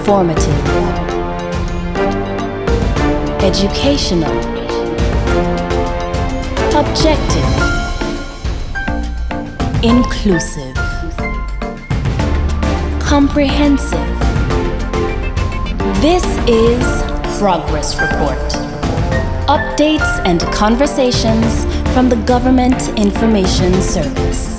Informative, educational, objective, inclusive, comprehensive. This is Progress Report. Updates and conversations from the Government Information Service.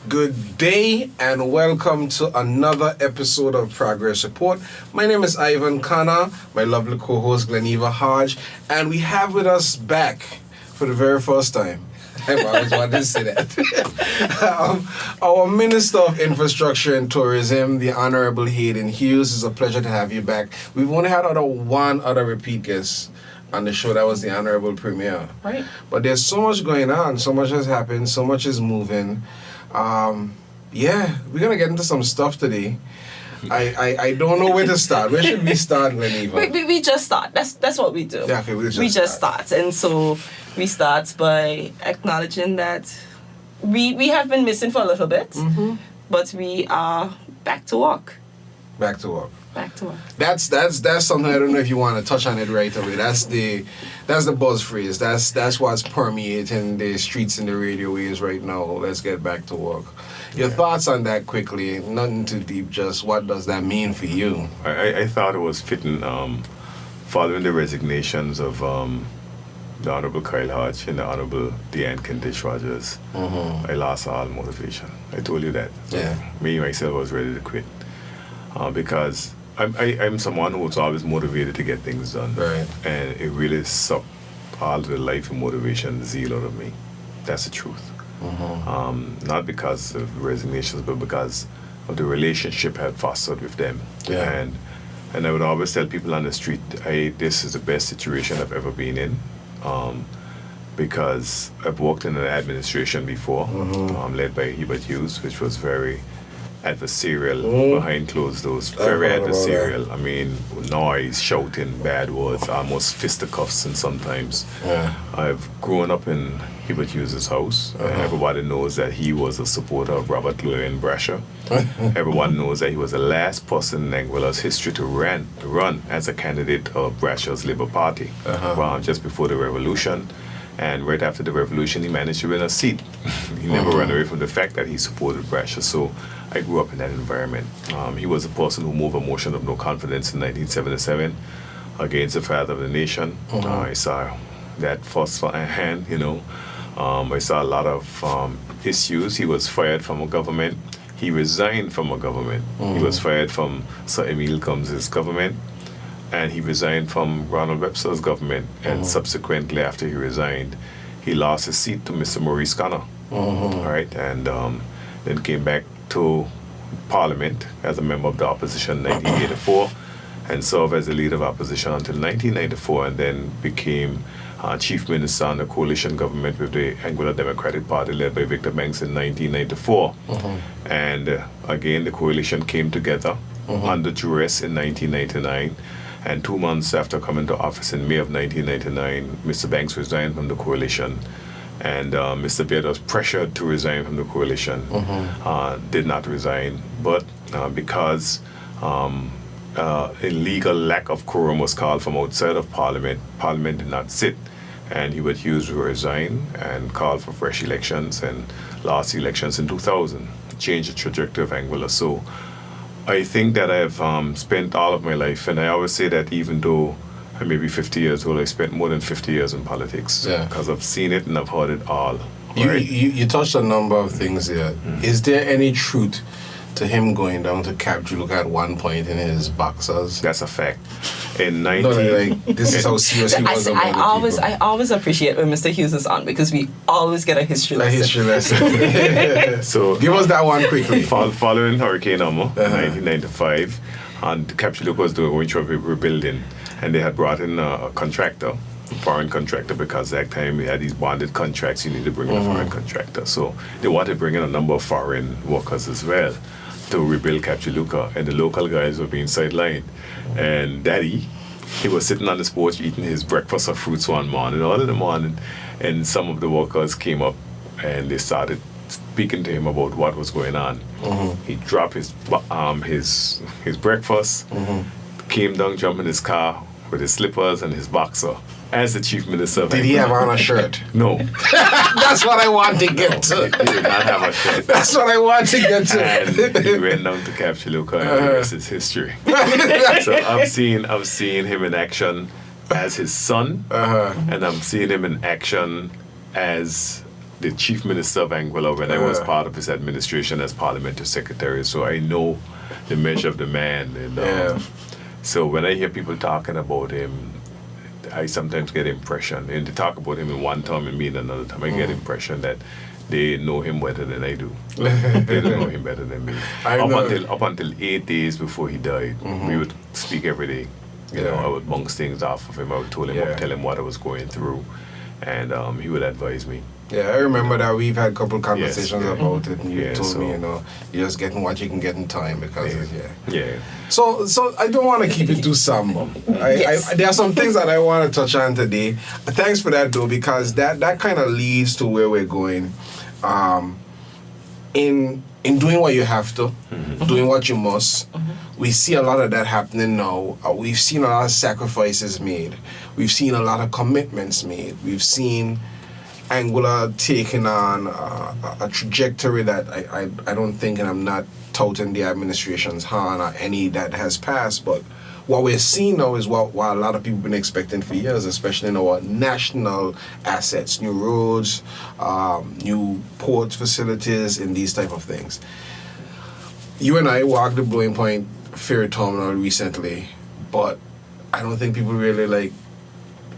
Good day and welcome to another episode of Progress Report. My name is Ivan Khanna, my lovely co-host Gleneva Hodge, and we have with us back for the very first time. I always wanted to say that. Our Minister of Infrastructure and Tourism, the Honorable Hayden Hughes. It's a pleasure to have you back. We've only had one other repeat guest on the show. That was the Honorable Premier. Right. But there's so much going on, so much has happened, so much is moving. We're gonna get into some stuff today. I don't know where to start. Where should we start, Gleneva? We just start. That's what we do. Yeah, okay, we just start. And so we start by acknowledging that we have been missing for a little bit, but we are back to work. Back to work. Back to work. That's something. I don't know if you want to touch on it right away. That's the buzz phrase. That's what's permeating the streets and the radio waves right now. Let's get back to work. Your thoughts on that quickly? Nothing too deep. Just what does that mean for you? I thought it was fitting, following the resignations of the Honorable Kyle Hodge and the Honorable Deanne Kentish Rogers. I lost all motivation. I told you that. Yeah. Me myself was ready to quit because I'm someone who's always motivated to get things done. Right. And it really sucked all the life and motivation, zeal out of me. That's the truth. Not because of resignations, but because of the relationship I had fostered with them. Yeah. And I would always tell people on the street, this is the best situation I've ever been in, because I've worked in an administration before, led by Hubert Hughes, which was very adversarial, behind closed doors, very adversarial. I mean, noise, shouting, bad words, almost fisticuffs, and sometimes. Yeah. I've grown up in Hubert Hughes' house. Everybody knows that he was a supporter of Robert Llewellyn Brasher. Everyone knows that he was the last person in Anguilla's history to run as a candidate of Brasher's Labour Party just before the revolution. And right after the revolution, he managed to win a seat. He never ran away from the fact that he supported Brasher. So I grew up in that environment. He was a person who moved a motion of no confidence in 1977 against the father of the nation. I saw that first hand, I saw a lot of issues. He was fired from a government. He resigned from a government. He was fired from Sir Emil Combs' government. And he resigned from Ronald Webster's government. And subsequently, after he resigned, he lost his seat to Mr. Maurice Connor. All right, and then came back to Parliament as a member of the opposition in 1984 and served as the leader of opposition until 1994, and then became chief minister on the coalition government with the Anguilla Democratic Party led by Victor Banks in 1994. And again, the coalition came together under duress in 1999. And 2 months after coming to office in May of 1999, Mr. Banks resigned from the coalition. And Mr. Beard was pressured to resign from the coalition, did not resign. But because a legal lack of quorum was called from outside of Parliament, Parliament did not sit. And Hubert Hughes resigned and called for fresh elections and lost elections in 2000, changed the trajectory of Anguilla. So I think that I've spent all of my life, and I always say that even though I may be 50 years old, I spent more than 50 years in politics because I've seen it and I've heard it all. You touched on a number of things here. Is there any truth to him going down to Cap Juke at one point in his boxers? That's a fact. In this is how serious he was. I always appreciate when Mr. Hughes is on because we always get a history lesson. So give us that one quickly. Following Hurricane Irma, 1995, and Cap Juke was going through rebuilding, and they had brought in a contractor, foreign contractor, because at that time we had these bonded contracts. You need to bring in a foreign contractor, so they wanted to bring in a number of foreign workers as well. to rebuild Capchaluca, and the local guys were being sidelined. And Daddy, he was sitting on the porch eating his breakfast of fruits one morning, all in the morning, and some of the workers came up and they started speaking to him about what was going on. He dropped his breakfast, came down, jumped in his car with his slippers and his boxer as the chief minister. Did he have on a shirt? No. That's what I want to get to. He did not have a shirt. That's what I want to get to. And he went down to Capchaluca, and the rest is history. So I've seen him in action as his son, and I'm seeing him in action as the chief minister of Anguilla when I was part of his administration as parliamentary secretary. So I know the measure of the man. And so when I hear people talking about him, I sometimes get impression, and they talk about him in one term and me in another term. I get impression that they know him better than I do. They don't know him better than me. Up until 8 days before he died, we would speak every day. You know, I would bounce things off of him. I would tell him what I was going through, and he would advise me. Yeah, I remember that we've had a couple conversations about it, and you told me, you're just getting what you can get in time because So I don't want to keep it too somber. There are some things that I want to touch on today. Thanks for that, though, because that kind of leads to where we're going. In doing what you have to, doing what you must, we see a lot of that happening now. We've seen a lot of sacrifices made. We've seen a lot of commitments made. We've seen Anguilla taking on a trajectory that I don't think, and I'm not touting the administration's hand or any that has passed, but what we're seeing now is what a lot of people have been expecting for years, especially in our national assets, new roads, new port facilities, and these type of things. You and I walked the Blowing Point Ferry Terminal recently, but I don't think people really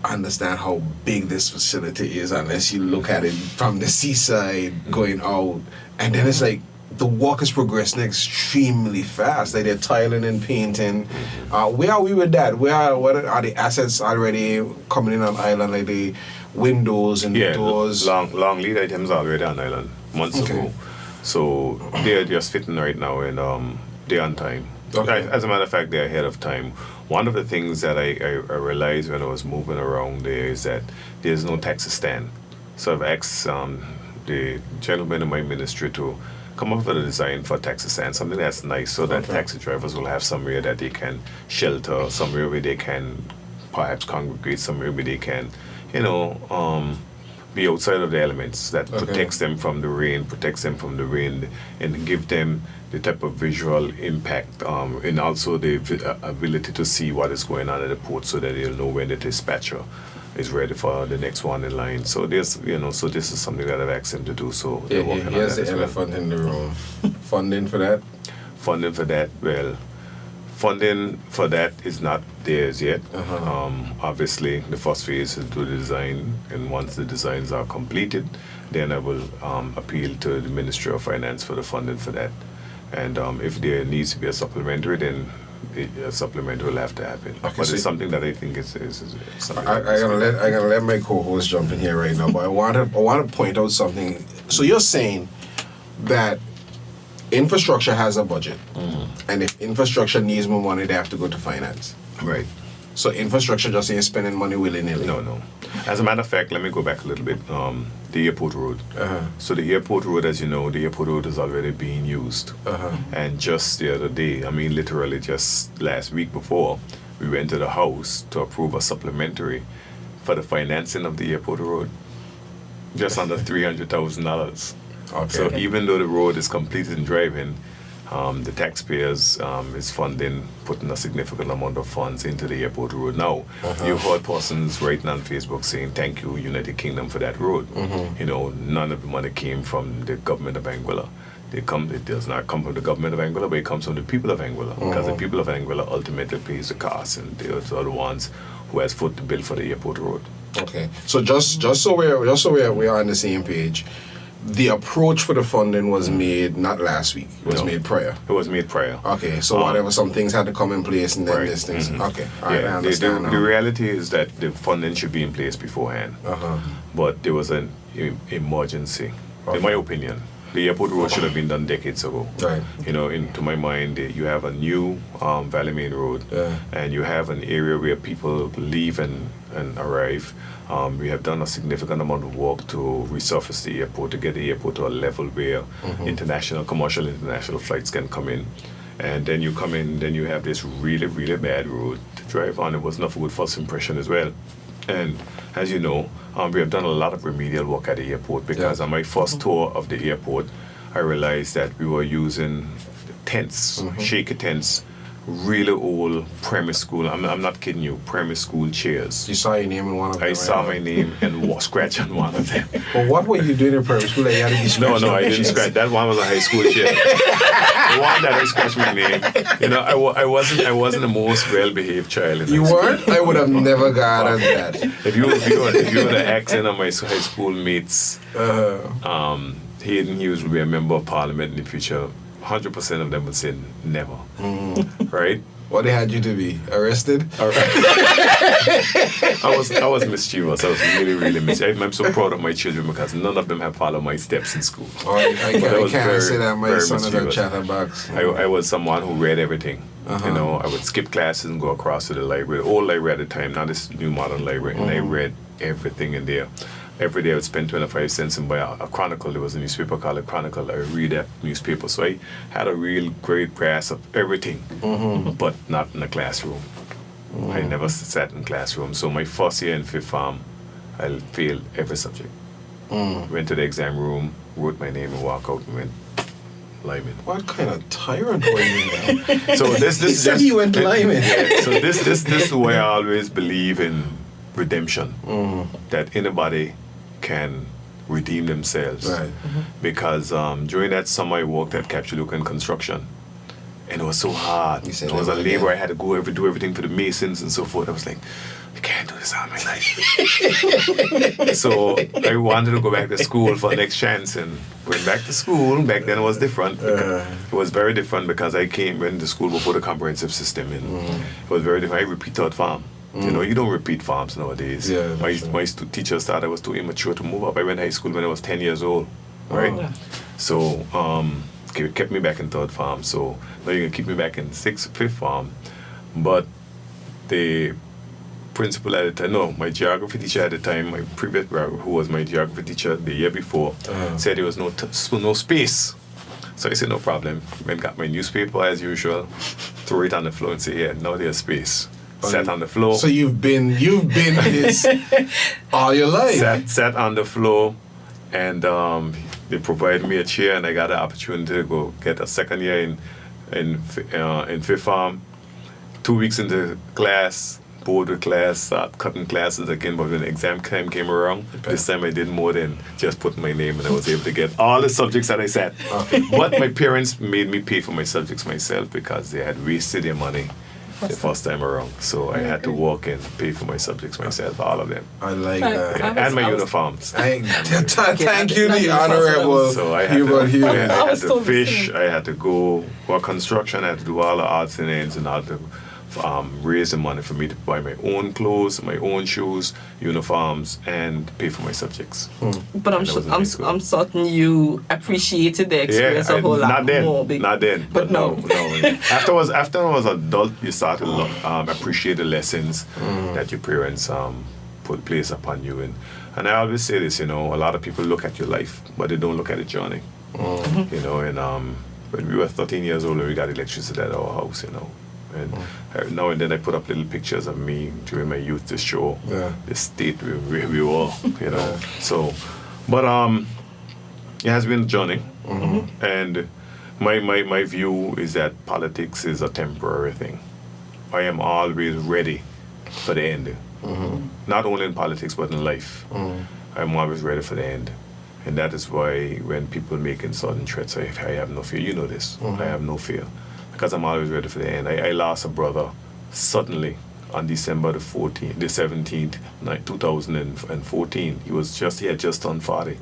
understand how big this facility is unless you look at it from the seaside going out, and then it's like the work is progressing extremely fast. Like they're tiling and painting. Where are we with that? What are the assets already coming in on island, like the windows and doors? Long lead items already on island months ago. So they're just fitting right now, and they're on time. Okay. As a matter of fact, they're ahead of time. One of the things that I realized when I was moving around there is that there's no taxi stand. So I've asked the gentleman in my ministry to come up with a design for a taxi stand, something that's nice, so that taxi drivers will have somewhere that they can shelter, somewhere where they can perhaps congregate, somewhere where they can, be outside of the elements that protects them from the rain, and give them the type of visual impact, and also the ability to see what is going on at the port, so that they'll know when the dispatcher is ready for the next one in line. So there's, so this is something that I've asked him to do. So they're working on that. Here's the elephant in the room. Funding for that? Funding for that, well, funding for that is not theirs yet. Obviously, the first phase is to the design, and once the designs are completed, then I will appeal to the Ministry of Finance for the funding for that. And if there needs to be a supplementary, then a supplementary will have to happen. Okay, but it's something that I think is something. I'm gonna let my co-host jump in here right now, but I want to point out something. So you're saying that infrastructure has a budget, and if infrastructure needs more money, they have to go to finance. Right. So infrastructure just ain't spending money willy-nilly. No. As a matter of fact, let me go back a little bit. The airport road. So the airport road, as you know, the airport road is already being used. And just the other day, literally just last week before, we went to the House to approve a supplementary for the financing of the airport road. Just under $300,000. Okay. So even though the road is completed and driving, the taxpayers is funding, putting a significant amount of funds into the airport road. Now, you heard persons writing on Facebook saying, thank you, United Kingdom, for that road. None of the money came from the government of Anguilla. It does not come from the government of Anguilla, but it comes from the people of Anguilla, because the people of Anguilla ultimately pays the cost, and they are the ones who has foot the bill for the airport road. Okay, so just so we are on the same page. The approach for the funding was made not last week. It was made prior. It was made prior. Okay, so whatever, some things had to come in place, and then these things. Okay, I understand. The reality is that the funding should be in place beforehand. But there was an emergency, in my opinion. The airport road should have been done decades ago. Right. You know, to my mind, you have a new Valley Main Road, and you have an area where people leave and arrive. We have done a significant amount of work to resurface the airport, to get the airport to a level where commercial international flights can come in. And then you come in, then you have this really, really bad road to drive on. It was not a good first impression as well. And as you know, we have done a lot of remedial work at the airport because on my first tour of the airport, I realized that we were using tents, shaky tents, really old primary school. I'm not kidding you. Primary school chairs. You saw your name in one of them. I saw my name and scratch on one of them. Well, what were you doing in primary school that you had to be scratched? No, I didn't scratch. That one was a high school chair. The one that I scratched my name. You know, I wasn't the most well-behaved child. You weren't? I would have never gotten that. If you were the accent of my high school mates, Hayden Hughes would be a member of Parliament in the future. 100% of them would say never. Right? What they had you to be? Arrested? I was mischievous. I was really, really mischievous. I'm so proud of my children because none of them have followed my steps in school. Oh, I can't say that my son is a chatterbox. I was someone who read everything. You know, I would skip classes and go across to the library, old library at the time, not this new modern library, and I read everything in there. Every day I would spend 25 cents and buy a Chronicle. There was a newspaper called a Chronicle. I would read that newspaper. So I had a real great grasp of everything, but not in the classroom. I never sat in classroom. So my first year in fifth form, I failed every subject. Went to the exam room, wrote my name and walked out and went Lyman. What kind of tyrant were you now? So this He said you went Lyman. Yeah, so this is why I always believe in redemption. That anybody can redeem themselves. Right. Because during that summer I worked at Capture Lucan Construction, and it was so hard. I was a laborer. I had to do everything for the masons and so forth. I was like, I can't do this all my life. So I wanted to go back to school for the next chance, and went back to school. Back then it was different. It was very different because I went to school before the comprehensive system, and it was very different. I repeat third farm. You know, you don't repeat farms nowadays. Yeah, my teachers thought I was too immature to move up. I went to high school when I was 10 years old, right? So kept me back in third farm. So now you're gonna keep me back in fifth farm. But the principal at the time, no, my geography teacher at the time, my previous, who was my geography teacher the year before, said there was no space. So I said, no problem. Went got my newspaper as usual, threw it on the floor and say, yeah, now there's space. Sat on the floor. So you've been this all your life. Sat on the floor, and they provided me a chair, and I got the opportunity to go get a second year in fifth form. 2 weeks into class, bored with class, start cutting classes again. But when the exam time came around, this time I did more than just put my name, and I was able to get all the subjects that I sat. But my parents made me pay for my subjects myself because they had wasted their money the first time around. So I had to work and pay for my subjects myself, all of them. I like that. And my uniforms. Thank you, the Honorable So I had to fish, I had to go work construction, I had to do all the odds and ends and all to raise the money for me to buy my own clothes, my own shoes, uniforms, and pay for my subjects. But I'm certain you appreciated the experience a whole lot more. Not then. But no. After I was adult, you start to appreciate the lessons that your parents put place upon you. And I always say this, you know, a lot of people look at your life, but they don't look at the journey. You know, and when we were 13 years old, we got electricity at our house, you know. And now and then I put up little pictures of me during my youth to show the state where we were, you know. So, but it has been a journey, and my view is that politics is a temporary thing. I am always ready for the end, not only in politics but in life. I'm always ready for the end, and that is why when people making certain threats, I have no fear. You know this. I have no fear. Because I'm always ready for the end. I lost a brother suddenly on December the 17th, 2014. He had just turned 40.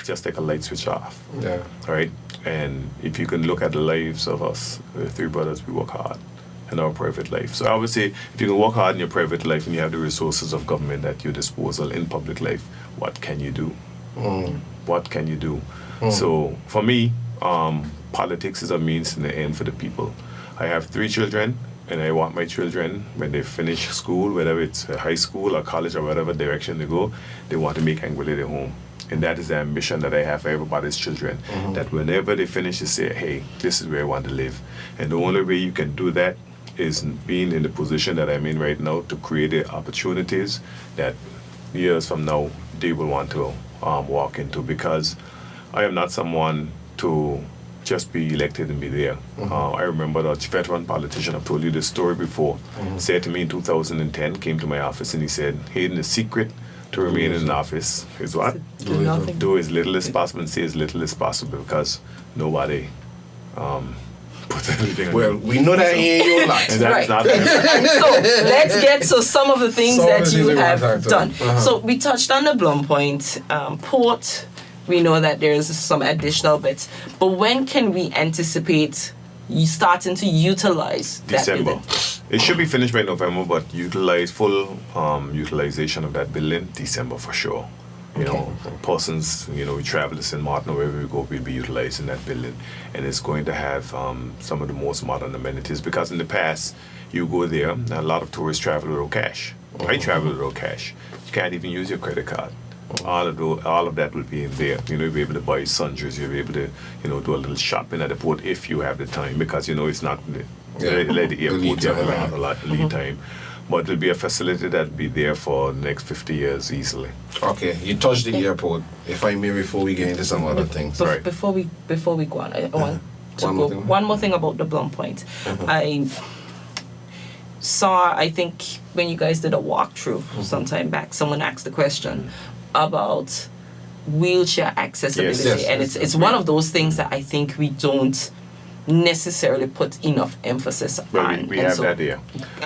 Just like a light switch off. Yeah. Right? And if you can look at the lives of us, the three brothers, we work hard in our private life. So I would say, if you can work hard in your private life and you have the resources of government at your disposal in public life, what can you do? What can you do? So for me, politics is a means to the end for the people. I have 3 children, and I want my children, when they finish school, whether it's high school or college or whatever direction they go, they want to make Anguilla their home. And that is the ambition that I have for everybody's children, that whenever they finish, they say, hey, this is where I want to live. And the only way you can do that is being in the position that I'm in right now to create the opportunities that years from now they will want to walk into, because I am not someone to just be elected and be there. I remember that veteran politician, I've told you this story before, said to me in 2010, came to my office and he said, Hayden, the secret to remain in office is what? Do nothing. Do as little as possible and say as little as possible, because nobody put anything on Well, you. we know that ain't your lot. And that is not And so let's get to some of the things Some of that the you things we have want to done. talk to. So we touched on the Blum Point port. We know that there's some additional bits. But when can we anticipate you starting to utilize that December. building? It should be finished by November, but full utilization of that building, December for sure. You know, persons, we travel to St. Martin, or wherever we go, we'll be utilizing that building. And it's going to have some of the most modern amenities, because in the past, you go there, and a lot of tourists travel without cash. I travel without cash. You can't even use your credit card. All of that will be in there. You'll be able to buy sundries. You'll be able to, do a little shopping at the port if you have the time, because it's not like the airport. You have a lot of lead time, but it'll be a facility that'll be there for the next 50 years easily. Okay, you touched the airport. If I may, before we get into some other things. Right. Before we go on, I want to One go more thing. one more thing about the Blum Point. I saw, I think when you guys did a walkthrough some time back, someone asked the question about wheelchair accessibility, Yes, and yes, it's one of those things that I think we don't necessarily put enough emphasis Well, on. we And have so- that there.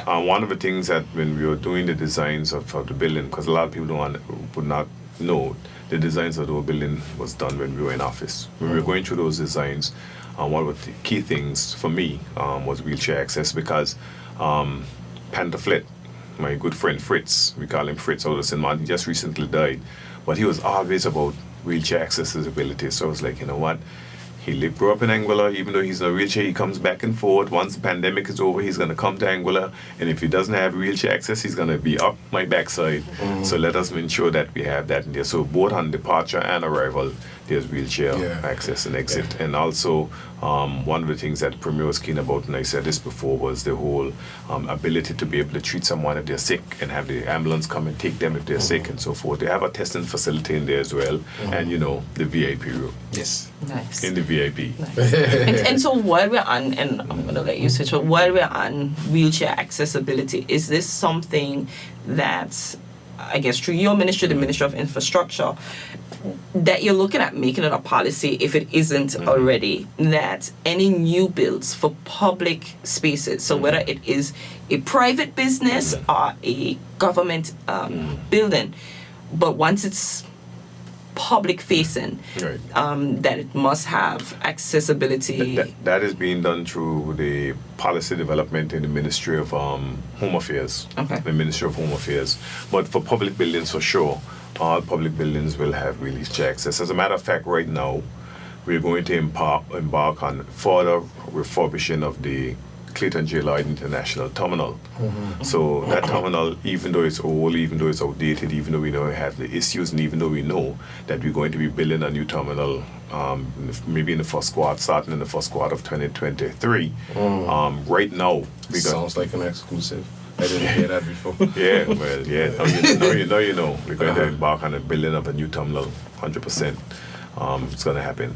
One of the things that when we were doing the designs of the building, because a lot of people would not know, the designs of the building was done when we were in office. When we were going through those designs, one of the key things for me was wheelchair access, because Panther Flit, my good friend Fritz, we call him Fritz out of St. Martin, he just recently died, but he was always about wheelchair accessibility. So I was like, you know what? He grew up in Anguilla. Even though he's in a wheelchair, he comes back and forth. Once the pandemic is over, he's going to come to Anguilla. And if he doesn't have wheelchair access, he's going to be up my backside. So let us ensure that we have that in there. So both on departure and arrival, there's wheelchair access and exit. And also, one of the things that Premier was keen about, and I said this before, was the whole ability to be able to treat someone if they're sick and have the ambulance come and take them if they're sick and so forth. They have a testing facility in there as well. And, the VIP room. Yes. Nice. In the VIP. and so while we're on, and I'm going to let you switch, but while we're on wheelchair accessibility, is this something that, I guess, through your ministry, the Ministry of Infrastructure, that you're looking at making it a policy, if it isn't already, that any new builds for public spaces, so whether it is a private business or a government building, but once it's public facing, Right. that it must have accessibility. That is being done through the policy development in the Ministry of Home Affairs. Okay. The Ministry of Home Affairs. But for public buildings, for sure, all public buildings will have wheelchair access. As a matter of fact, right now, we're going to embark on further refurbishing of the Clayton J. Lloyd International Terminal. So that terminal, even though it's old, even though it's outdated, even though we know it has the issues, and even though we know that we're going to be building a new terminal maybe in the starting in the first quarter of 2023. Right now, we got... Sounds like an exclusive. I didn't hear that before. Yeah, well, yeah. You know. We're going to embark on the building of a new terminal, 100%. It's going to happen,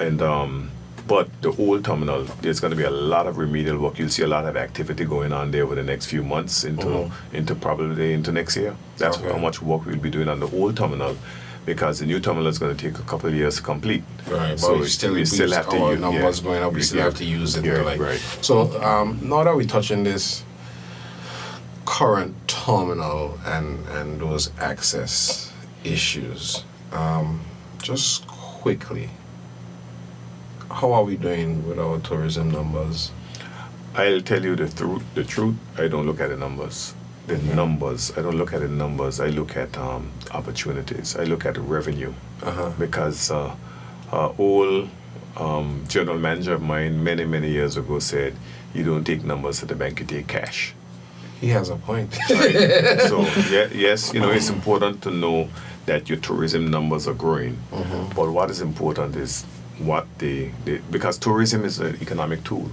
and... But the old terminal, there's going to be a lot of remedial work. You'll see a lot of activity going on there over the next few months into probably into next year. That's how much work we'll be doing on the old terminal, because the new terminal is going to take a couple of years to complete. Right, So but we we still have to our use numbers going up. We still have to use it. Yeah, Like. right. So now that we're touching this current terminal and those access issues, just quickly, how are we doing with our tourism numbers? I'll tell you the truth. I don't look at the numbers. the numbers. I don't look at the numbers. I look at opportunities. I look at the revenue. Because old general manager of mine many years ago said, you don't take numbers at the bank, you take cash. He has a point. So yes, it's important to know that your tourism numbers are growing. But what is important is because tourism is an economic tool.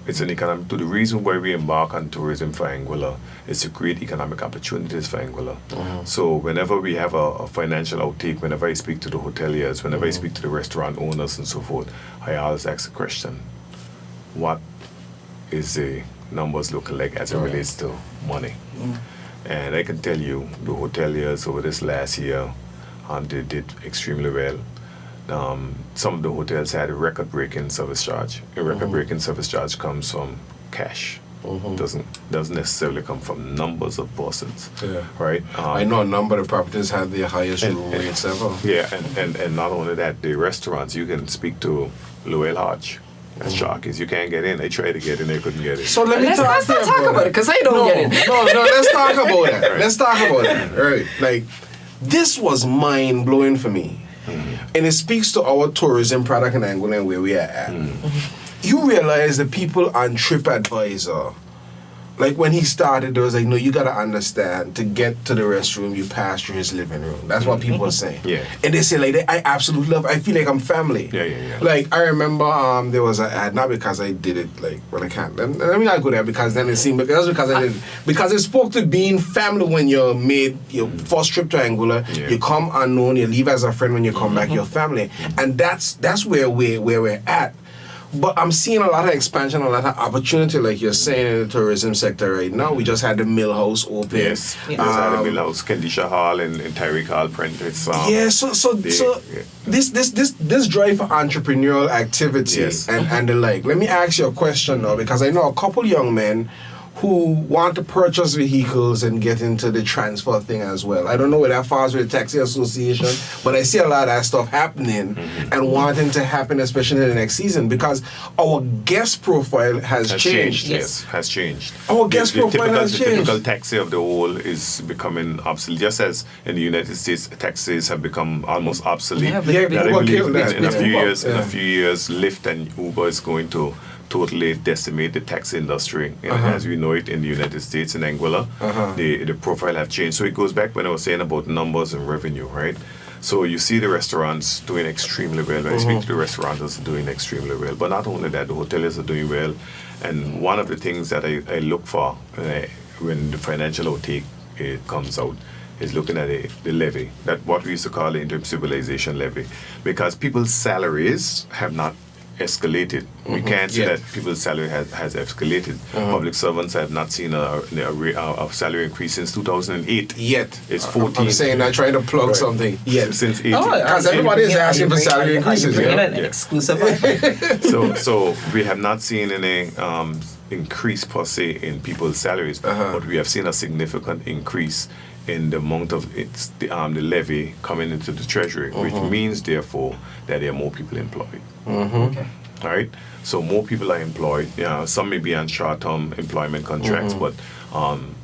It's an economic tool. The reason why we embark on tourism for Anguilla is to create economic opportunities for Anguilla. So whenever we have a financial outtake, whenever I speak to the hoteliers, whenever I speak to the restaurant owners and so forth, I always ask the question, what is the numbers looking like as it relates to money? And I can tell you, the hoteliers over this last year, they did extremely well. Some of the hotels had a record-breaking service charge. A record-breaking service charge comes from cash. Doesn't necessarily come from numbers of persons. Right? I know a number of properties had the highest room rates ever. Yeah, and not only that, the restaurants, you can speak to Loyal Lodge. That's Sharky's. You can't get in. They tried to get in, they couldn't get in. So let's not talk about it, because I don't get in. No, let's talk about that. Right. Let's talk about that. Right. Like, this was mind-blowing for me. And it speaks to our tourism product in Angola and where we are at. You realize the people on TripAdvisor, like when he started, there was like, no, you gotta understand, to get to the restroom, you pass through his living room. That's what people are saying. Yeah. And they say, like, I absolutely love, I feel like I'm family. Yeah. Like, I remember there was an ad, not because I did it, like, well, I can't. Let me not go there because then it seemed, that's because I did it. Because it spoke to being family when you made your first trip to Angola. Yeah. You come unknown, you leave as a friend when you come back, your family. And that's where we're at. But I'm seeing a lot of expansion, a lot of opportunity, like you're saying, in the tourism sector right now. We just had the Mill House open. Yes, we just had the Mill House, Kendisha Hall and Tyreek Hall print. It's this drive for entrepreneurial activity and the like. Let me ask you a question now, because I know a couple young men who want to purchase vehicles and get into the transfer thing as well. I don't know where that falls with the Taxi Association, but I see a lot of that stuff happening and wanting to happen, especially in the next season, because our guest profile has changed. Yes, has changed. Our guest profile has changed. The typical taxi of the whole is becoming obsolete. Just as in the United States, taxis have become almost obsolete. I believe in a few years, Lyft and Uber is going to totally decimate the taxi industry as we know it in the United States. In Anguilla, the profile have changed. So it goes back when I was saying about numbers and revenue, right? So you see the restaurants doing extremely well. When I speak to the restaurateurs, doing extremely well. But not only that, the hoteliers are doing well. And one of the things that I look for when the financial outtake comes out is looking at the levy, that what we used to call the interim civilization levy, because people's salaries have not escalated. We can't say that people's salary has escalated. Public servants have not seen a salary increase since 2008. Yet. It's 14. I'm saying I'm trying to plug something. Yet. Since 18. Because everybody is asking for salary increases. An exclusive. So we have not seen any increase per se in people's salaries, but we have seen a significant increase in the amount of the levy coming into the treasury, which means therefore that there are more people employed. Okay. All right, so more people are employed. Some may be on short-term employment contracts, but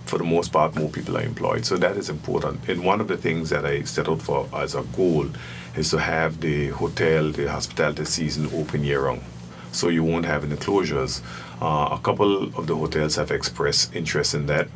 for the most part, more people are employed. So that is important. And one of the things that I set out for as a goal is to have the hospitality season open year-round. So you won't have any closures. A couple of the hotels have expressed interest in that.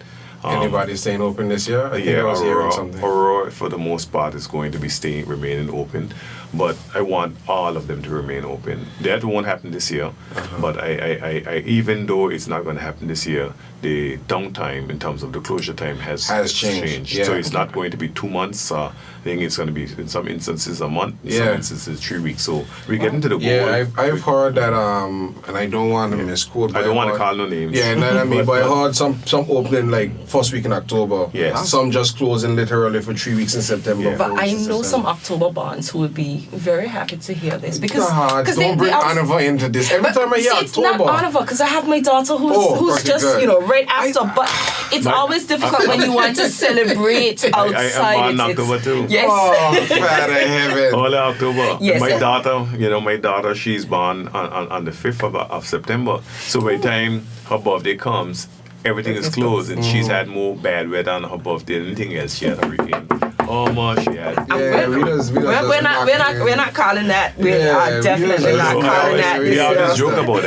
Anybody staying open this year? I think I was hearing something. Aurora, for the most part, is going to be remaining open, but I want all of them to remain open. That won't happen this year, but I even though it's not going to happen this year, the downtime in terms of the closure time has changed. Yeah. So it's not going to be 2 months. I think it's going to be, in some instances, a month, in some instances 3 weeks. So we get into the goal. Yeah, I've heard that, and I don't want to misquote. I don't want to call no names. Yeah, no, I mean, but I heard some opening like first week in October. Yes. Some just closing literally for 3 weeks in September. But I know some October bonds who would be very happy to hear this because don't bring Anova into this. Every time I hear October, it's not Anova because I have my daughter who's just right after. But it's always difficult when you want to celebrate outside. I am on October too. Yes. Oh, Father heaven. All October. Yes. My daughter, she's born on the 5th of September. So by the time her birthday comes, everything is closed, and she's had more bad weather on her birthday than anything else. She had a hurricane. Oh my, she had. Yeah, we're not calling that. We are definitely not calling that. We always joke about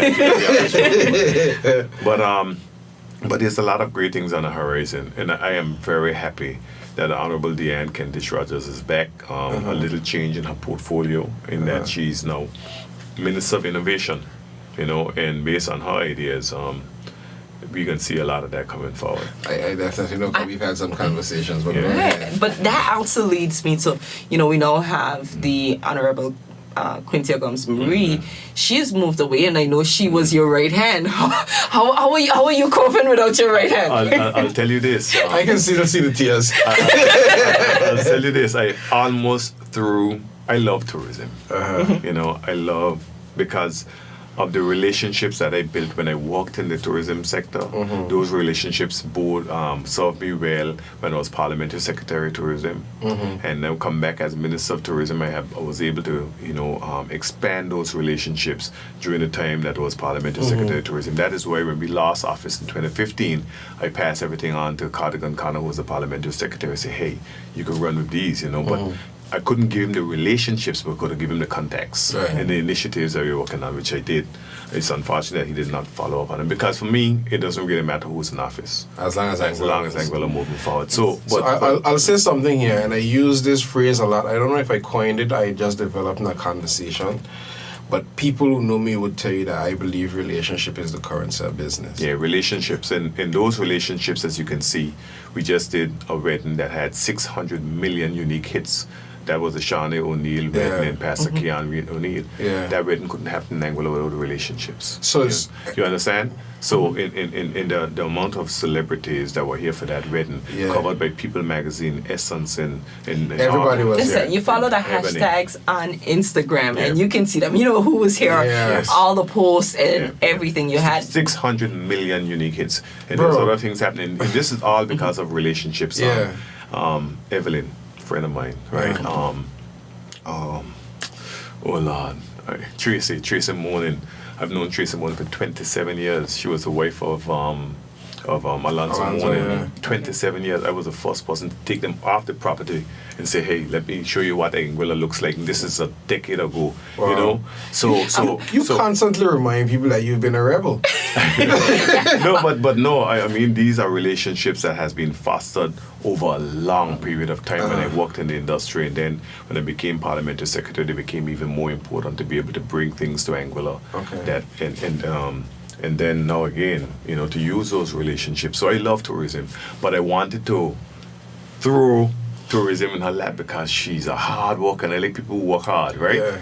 that. But there's a lot of great things on the horizon, and I am very happy that the Honorable Deanne Kentish Rogers is back. A little change in her portfolio, in that she's now Minister of Innovation, and based on her ideas, we can see a lot of that coming forward. I definitely know, because we've had some conversations. But But that also leads me to, we now have the Honorable Quintia Gomes Marie. She's moved away, and I know she was your right hand. How are you coping without your right hand? I'll tell you this. I can see the tears. I'll tell you this. I love tourism. I love, because of the relationships that I built when I worked in the tourism sector. Those relationships both served me well when I was Parliamentary Secretary of Tourism, and now come back as Minister of Tourism. I was able to expand those relationships during the time that I was Parliamentary Secretary of Tourism. That is why when we lost office in 2015, I passed everything on to Cardigan Connor, who was the Parliamentary Secretary. I said, hey, you can run with these, but I couldn't give him the relationships, but could have given him the contacts and the initiatives that we were working on, which I did. It's unfortunate that he did not follow up on them, because for me, it doesn't really matter who's in office. As long as Anguilla moving forward. I'll say something here, and I use this phrase a lot. I don't know if I coined it, I just developed in a conversation. But people who know me would tell you that I believe relationship is the currency of business. Yeah, relationships. And in those relationships, as you can see, we just did a wedding that had 600 million unique hits. That was the Shawnee O'Neill wedding and Pastor Keanu O'Neill. Yeah. That wedding couldn't happen in Anguilla without relationships. So you understand? So in the amount of celebrities that were here for that wedding, covered by People Magazine, Essence, and everybody was Listen, there. you follow the hashtags on Instagram, and you can see them. You know who was here, all the posts and everything you had. 600 million unique hits. And there's other things happening. And this is all because of relationships. Evelyn, friend of mine, right? Oh Lord, Tracy Monin. I've known Tracy Monin for 27 years. She was the wife of Alonzo Monin. 27 years. I was the first person to take them off the property and say, hey, let me show you what Anguilla looks like. And this is a decade ago, So you constantly remind people that you've been a rebel. No, I mean, these are relationships that has been fostered over a long period of time. When I worked in the industry, and then when I became Parliamentary Secretary, they became even more important to be able to bring things to Anguilla. And then now again, to use those relationships. So I love tourism, but I wanted to throw tourism in her lap, because she's a hard worker, and I like people who work hard, right? Yeah.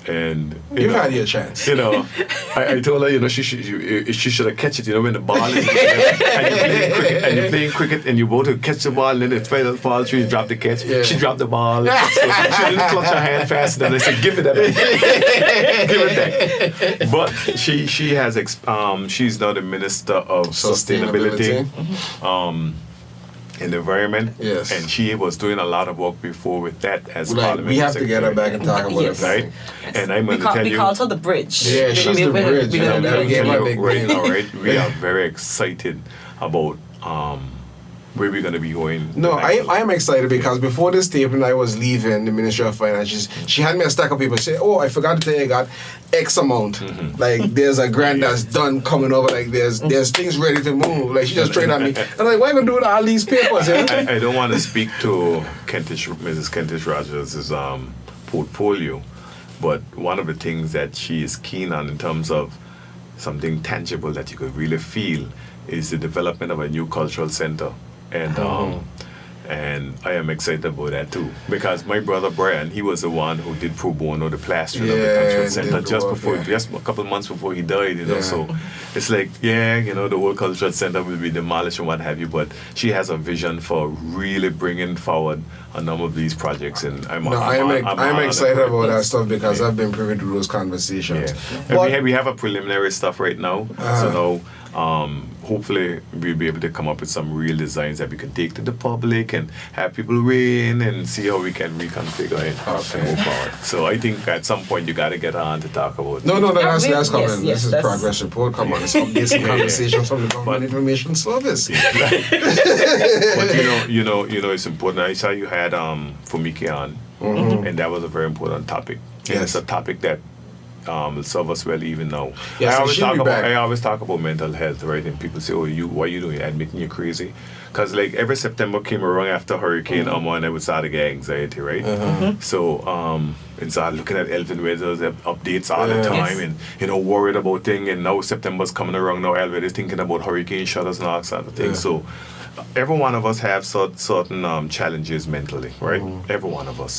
And you've had your chance. I told her, she should have catch it. When the ball is and you're playing cricket, and you go to catch the ball, and then it falls through, you drop the catch. Yeah. She dropped the ball, so she didn't clutch her hand fast enough. I said, give it that back. Give it back. But she has she's now the Minister of Sustainability. In the environment, and she was doing a lot of work before with that as Parliament. We have to get her back and talk about it, right? Yes. And I'm going to tell you, we called her the bridge. Yeah, she's the bridge. We are very excited about where we're going to be going. No, I am excited, because before this taping, I was leaving the Ministry of Finance. She had me a stack of people. Say, I forgot to tell you, I got X amount. Like, there's a grant that's done coming over. Like, there's things ready to move. Like, she just trained on me. I'm like, what are you going to do with all these papers? I don't want to speak to Mrs. Kentish Rogers' portfolio, but one of the things that she is keen on in terms of something tangible that you could really feel is the development of a new cultural center. And I am excited about that too, because my brother Brian, he was the one who did pro bono the plastering of the cultural center just a couple of months before he died. So it's like, the whole cultural center will be demolished and what have you. But she has a vision for really bringing forward a number of these projects, and I'm excited about that stuff, because I've been privy to those conversations. We have a preliminary stuff right now. So now, hopefully we'll be able to come up with some real designs that we can take to the public and have people weigh in and see how we can reconfigure it and move forward. So I think at some point you got to get on to talk about. No, that's coming. Yes, This is that's- progress report. Come on, it's updates and conversations from the Government Information Service. But you know, it's important. I saw you had Fumiki on, and that was a very important topic. And Yes. it's a topic that will serve us well even now. Yes, I always talk about mental health, right? And people say, "Oh, what are you doing? Admitting you're crazy?" Because like every September came around after Hurricane Irma, and I would start to get anxiety, right? So and start looking at Elvin weather updates all the time, Yes. and worried about things. And now September's coming around. Now everybody's thinking about hurricane shutters and all sort of things. So every one of us have certain challenges mentally, right? Every one of us,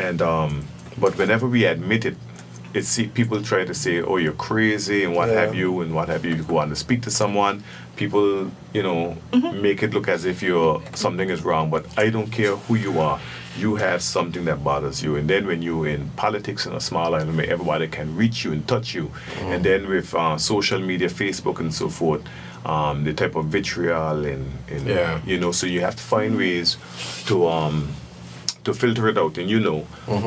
and but whenever we admit it, people try to say, "Oh, you're crazy," and what have you, and what have you. You go on to speak to someone, people, make it look as if something is wrong. But I don't care who you are. You have something that bothers you, and then when you're in politics in a small island, where everybody can reach you and touch you, and then with social media, Facebook, and so forth. The type of vitriol and so you have to find ways to filter it out, and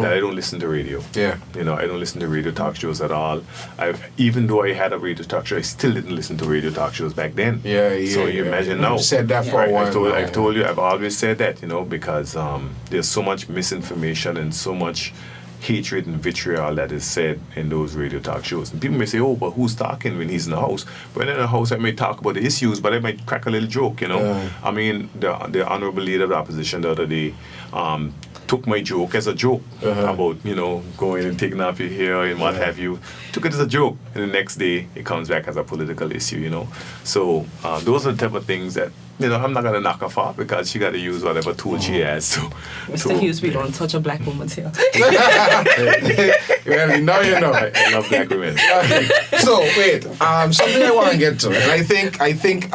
that I don't listen to radio. Yeah. I don't listen to radio talk shows at all. Even though I had a radio talk show, I still didn't listen to radio talk shows back then. So you imagine now. You've said that for a while. I've told you, I've always said that, because there's so much misinformation and so much hatred and vitriol that is said in those radio talk shows. And people may say, "Oh, but who's talking when he's in the house?" When in the house, I may talk about the issues, but I might crack a little joke, I mean, the honorable leader of the opposition the other day took my joke as a joke about, going and taking off your hair and what have you. Took it as a joke. And the next day, it comes back as a political issue, So those are the type of things that, I'm not going to knock her off because she got to use whatever tool she has. So, Mr. Hughes, we don't touch a black woman's hair. Well, now you know. I love black women. So wait, something I want to get to, and I think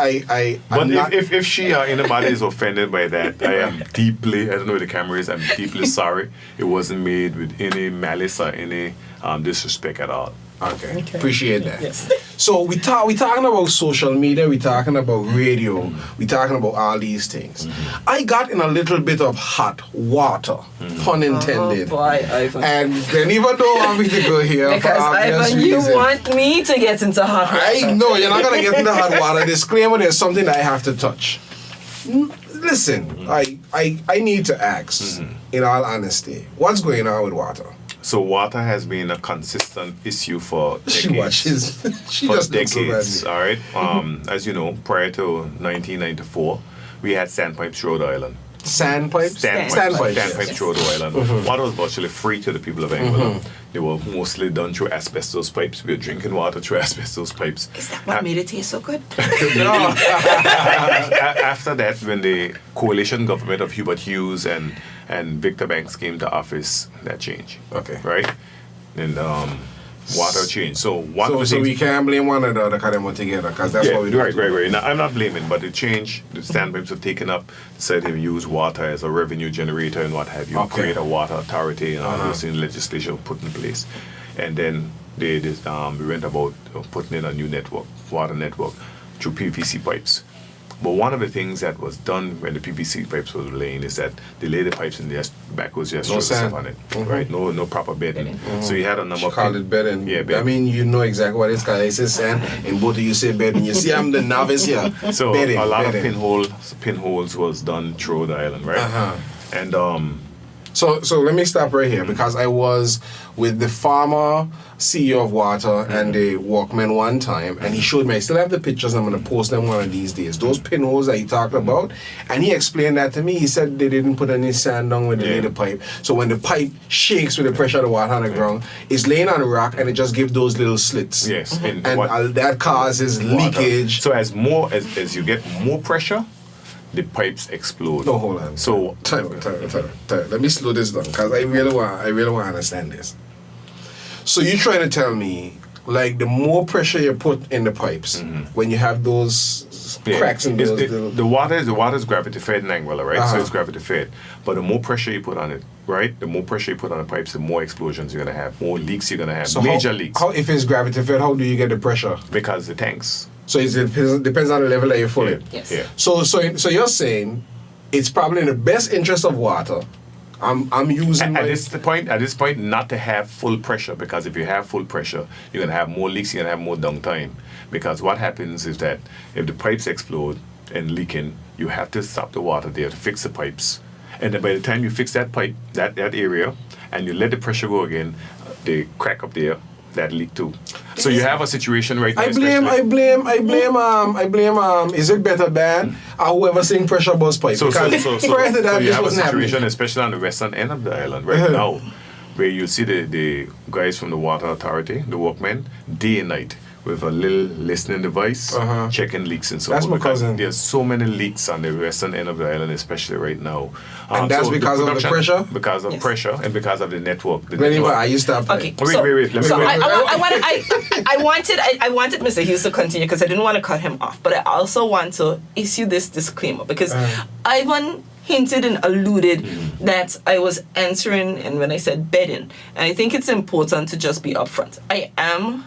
But if she anybody is offended by that, I am deeply, I don't know where the camera is, I'm deeply sorry. It wasn't made with any malice or any disrespect at all. Okay. Appreciate that. Yes. So we talking about social media, we talking about radio, we talking about all these things. I got in a little bit of hot water, pun intended. Oh boy, Ivan. And then even though I want me to go here Because for obvious Ivan, you reasons, want me to get into hot water. I know you're not gonna get into hot water. Disclaimer: there's something that I have to touch. Listen, I need to ask, in all honesty, what's going on with water? So water has been a consistent issue for decades. She watches. She For just looks so decades, bad. all right? As you know, prior to 1994, we had sandpipes throughout the island. Sandpipes? Sandpipes yes. throughout the island. Water was virtually free to the people of Angola. They were mostly done through asbestos pipes. We were drinking water through asbestos pipes. Is that what made it taste so good? After that, when the coalition government of Hubert Hughes and Victor Banks came to office, that changed. Okay. Right? And water changed. So one of the So things... we can't blame one another because they were together, because that's what we do. Right. Now, I'm not blaming, but it changed. The sandpipes were taken up, said they use water as a revenue generator and what have you, Okay. create a water authority and all those things, legislation put in place. And then we went about putting in a new network, water network, through PVC pipes. But one of the things that was done when the PVC pipes were laying is that they laid the pipes in the back was just No stuff sand. on it, right? No proper bedding. So you had a number She of called it bedding. Yeah, I bedding. mean, you know exactly what it's called. I say sand, and both of you say bedding. You see, I'm the novice here. So bedding, a lot bedding. of pinholes was done through the island, right? And So let me stop right here, because I was with the former CEO of Water and the Walkman one time, and he showed me. I still have the pictures. I'm going to post them one of these days. Those pinholes that he talked about, and he explained that to me. He said they didn't put any sand down when they laid the pipe. So when the pipe shakes with the pressure of the water on the ground, it's laying on the rock, and it just gives those little slits. yes, And that causes water. leakage. So as you get more pressure, the pipes explode. No, hold on. So Time. Let me slow this down, because I really want to understand this. So you're trying to tell me, like, the more pressure you put in the pipes, when you have those cracks in those little... the water is gravity fed in Anguilla, right? So it's gravity fed. But the more pressure you put on it, right? The more pressure you put on the pipes, the more explosions you're gonna have, more leaks you're gonna have, So major leaks. How, if it's gravity fed, how do you get the pressure? Because the tanks So it depends on the level that you're full in. Yes. Yeah. So you're saying it's probably in the best interest of water. I'm using At this point, not to have full pressure, because if you have full pressure, you're gonna have more leaks, you're gonna have more downtime. Because what happens is that if the pipes explode and leaking, you have to stop the water there to fix the pipes. And then by the time you fix that pipe, that area, and you let the pressure go again, they crack up there, that leak too. So you have a situation right now. I blame. Is it better than whoever saying pressure bust pipe? So prior to that, you this have a wasn't situation, happening. especially on the western end of the island right now, where you see the guys from the water authority, the workmen, day and night, with a little listening device, checking leaks and so That's on. my Because cousin. there's so many leaks on the western end of the island, especially right now. And that's so because of the production- pressure? Because of Yes. pressure and because of the network. The Whenever network. I used to have Okay. Wait. Let me So wait. I wanted Mr. Hughes to continue because I didn't want to cut him off, but I also want to issue this disclaimer because Ivan hinted and alluded that I was answering and when I said bedding, and I think it's important to just be upfront. I am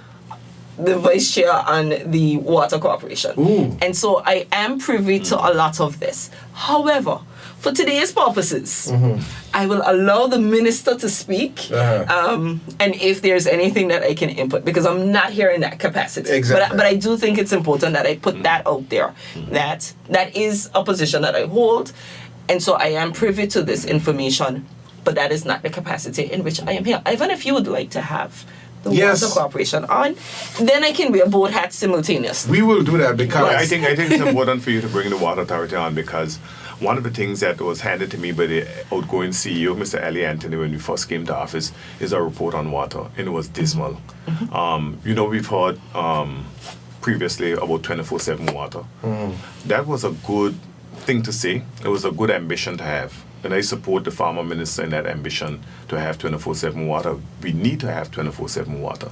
the vice chair on the Water Corporation. Ooh. And so I am privy to a lot of this. However, for today's purposes, I will allow the minister to speak, and if there's anything that I can input, because I'm not here in that capacity. Exactly. But I do think it's important that I put that out there, that is a position that I hold, and so I am privy to this information, but that is not the capacity in which I am here. Ivan, if you would like to have the Yes. Water Corporation on, then I can wear both hats simultaneously. We will do that because I think it's important for you to bring the water authority on, because one of the things that was handed to me by the outgoing CEO, Mr. Ali Anthony, when we first came to office, is a report on water, and it was dismal. We've heard previously about 24/7 water. That was a good thing to say. It was a good ambition to have. And I support the former minister in that ambition to have 24/7 water. We need to have 24/7 water.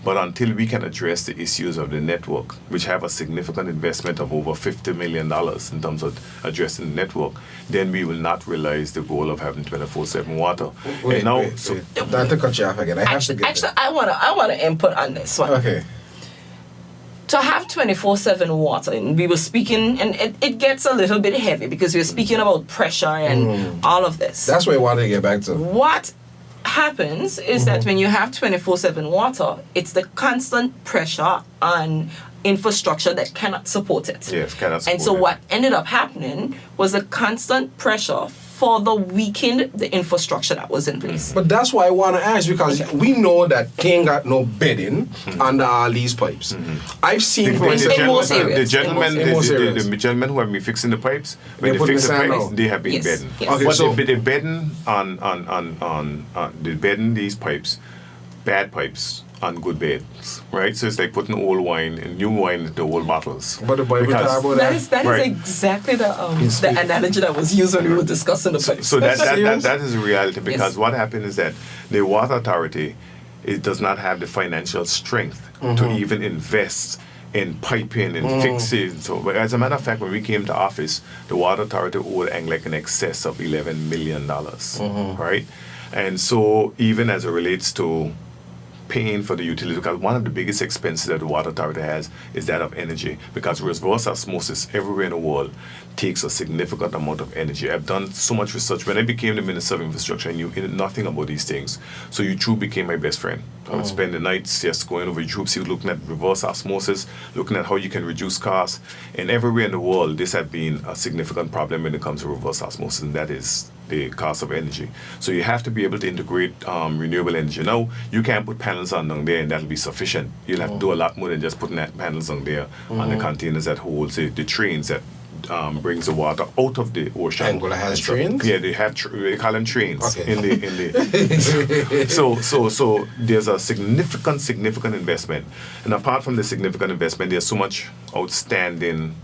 But until we can address the issues of the network, which have a significant investment of over $50 million in terms of addressing the network, then we will not realize the goal of having 24/7 water. Wait. Not to cut you off again. I have to get Actually, I wanna input on this one. Okay. To have 24/7 water, and we were speaking, and it gets a little bit heavy because we're speaking about pressure and all of this. That's what I wanted to get back to. What happens is that when you have 24/7 water, it's the constant pressure on infrastructure that cannot support it. Yes, cannot And so support it. what ended up happening was the constant pressure further weakened the infrastructure that was in place. But that's why I want to ask, because we know that King got no bedding under all these pipes. I've seen places. In most areas. The gentlemen, In most areas. the gentlemen who have been fixing the pipes, when They they put fix the the sand pipes, out. they have been Yes, bedding. yes. Okay, But so- they bedding they bedding these pipes, bad pipes on good beds, right? So it's like putting old wine and new wine into old bottles. But the Bible Because- talk about That that. is Right. exactly the analogy that was used when we were discussing the pipes. So that Serious? is a reality, because Yes. what happened is that the water authority, it does not have the financial strength to even invest in piping and fixing. So, but as a matter of fact, when we came to office, the water authority owed Anglic in excess of $11 million, right? And so even as it relates to paying for the utility, because one of the biggest expenses that the water authority has is that of energy, because reverse osmosis everywhere in the world takes a significant amount of energy. I've done so much research. When I became the Minister of Infrastructure, I knew nothing about these things. So YouTube became my best friend. I would spend the nights just going over YouTube, looking at reverse osmosis, looking at how you can reduce costs. And everywhere in the world, this had been a significant problem when it comes to reverse osmosis, and that is the cost of energy. So you have to be able to integrate renewable energy. Now, you can't put panels on down there and that'll be sufficient. You'll have to do a lot more than just putting that panels on there on the containers that holds the trains that brings the water out of the ocean. Angola has And so- trains? Yeah, they have. They call them trains. Okay. In the so there's a significant investment, and apart from the significant investment, there's so much outstanding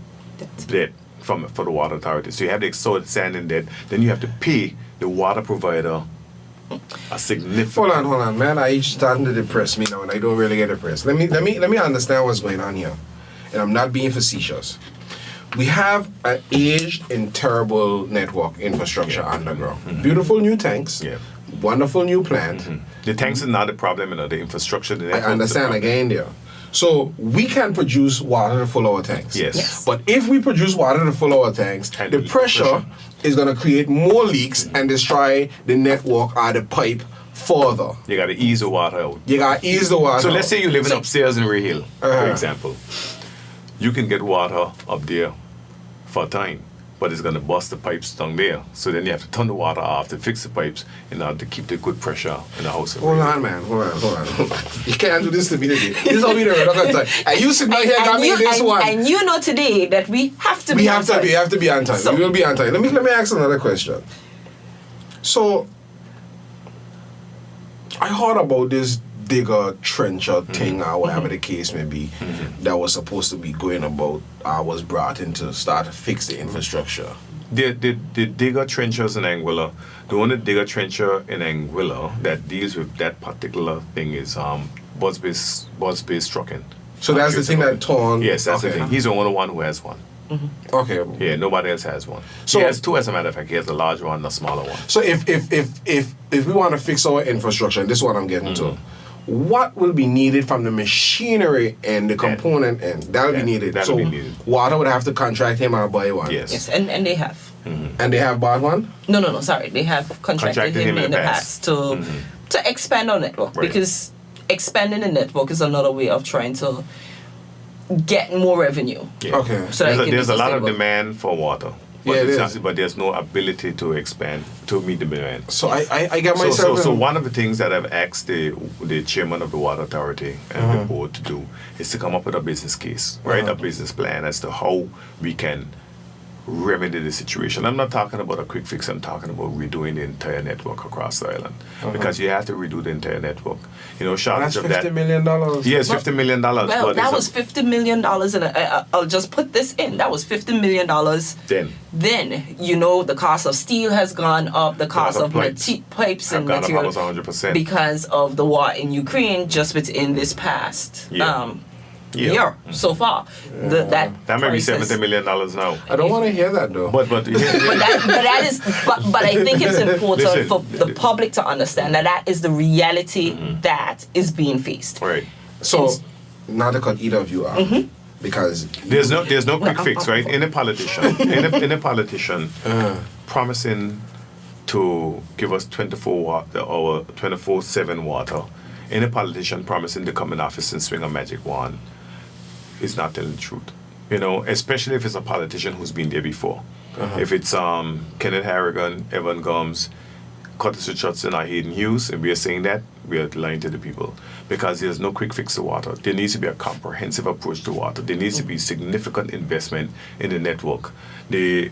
debt for the water authority. So you have the outstanding debt, then you have to pay the water provider a significant. Hold on, man. I starting to depress me now, and I don't really get depressed. Let me understand what's going on here, and I'm not being facetious. We have an aged and terrible network infrastructure underground. Beautiful new tanks. Yeah. Wonderful new plant. The tanks is not the problem, the infrastructure. The I network is the understand problem. again there. So we can produce water to fill our tanks. Yes. But if we produce water to fill our tanks, And the pressure is going to create more leaks and destroy the network or the pipe further. You got to ease the water out. You got to ease the water. So let's say you're living upstairs in Ray Hill, for Uh-huh. example. You can get water up there for a time, but it's going to bust the pipes down there. So then you have to turn the water off to fix the pipes in order to keep the good pressure in the house. Hold on, man. Hold on. You can't do this to me today. This is how we do it. And you sit down here and got me this one. And you know today that we have to We be have to on be. time. We have to be on time. So- We will be on time. Let me ask another question. So, I heard about this digger trencher thing or whatever the case may be that was supposed to be going about. I was brought in to start to fix the infrastructure. The digger trenchers in Anguilla, the only digger trencher in Anguilla that deals with that particular thing is buzz-based trucking. So that's the thing that torn. Yes, that's the okay. thing. He's the only one who has one. Okay. Yeah, nobody else has one. So- He has two, as a matter of fact. He has a large one and a smaller one. So if we want to fix our infrastructure, and this is what I'm getting to, what will be needed from the machinery and the component end? That'll be needed. that'll So be needed. Water would have to contract him or buy one. Yes. Yes, and they have. And they have bought one. No, sorry. They have contracted him in the past to expand our network Right. because expanding the network is another way of trying to get more revenue. Yeah. Okay. So that it can be There's a lot of sustainable. demand for water. But, Yeah, it it's is. not- but there's no ability to expand, to meet the demand. So I get So, myself. so in- one of the things that I've asked the chairman of the water authority and the board to do is to come up with a business case, right? A business plan as to how we can remedy the situation. I'm not talking about a quick fix. I'm talking about redoing the entire network across the island because you have to redo the entire network. You know, shortage that's of $50 that. million. Yes, $50 million. Well, but that it's was $50 million, and I'll just put this in. That was $50 million. Then, you know, the cost of steel has gone up, the cost of pipes and have gone up materials almost 100%. because of the war in Ukraine just within this past year so far. That That may be price has- $70 million now. I don't want to hear that though. But But I think it's important Listen, for the public to understand that is the reality that is being faced. right. So, not to cut either of you out, because There's no quick fix, right? Any politician promising to give us 24/7 water, any politician promising to come in office and swing a magic wand is not telling the truth. You know, especially if it's a politician who's been there before. If it's Kenneth Harrigan, Evan Gomes, Curtis Richardson, or Hayden Hughes, and we are saying that, we are lying to the people. Because there's no quick fix to water. There needs to be a comprehensive approach to water. There needs to be significant investment in the network. We're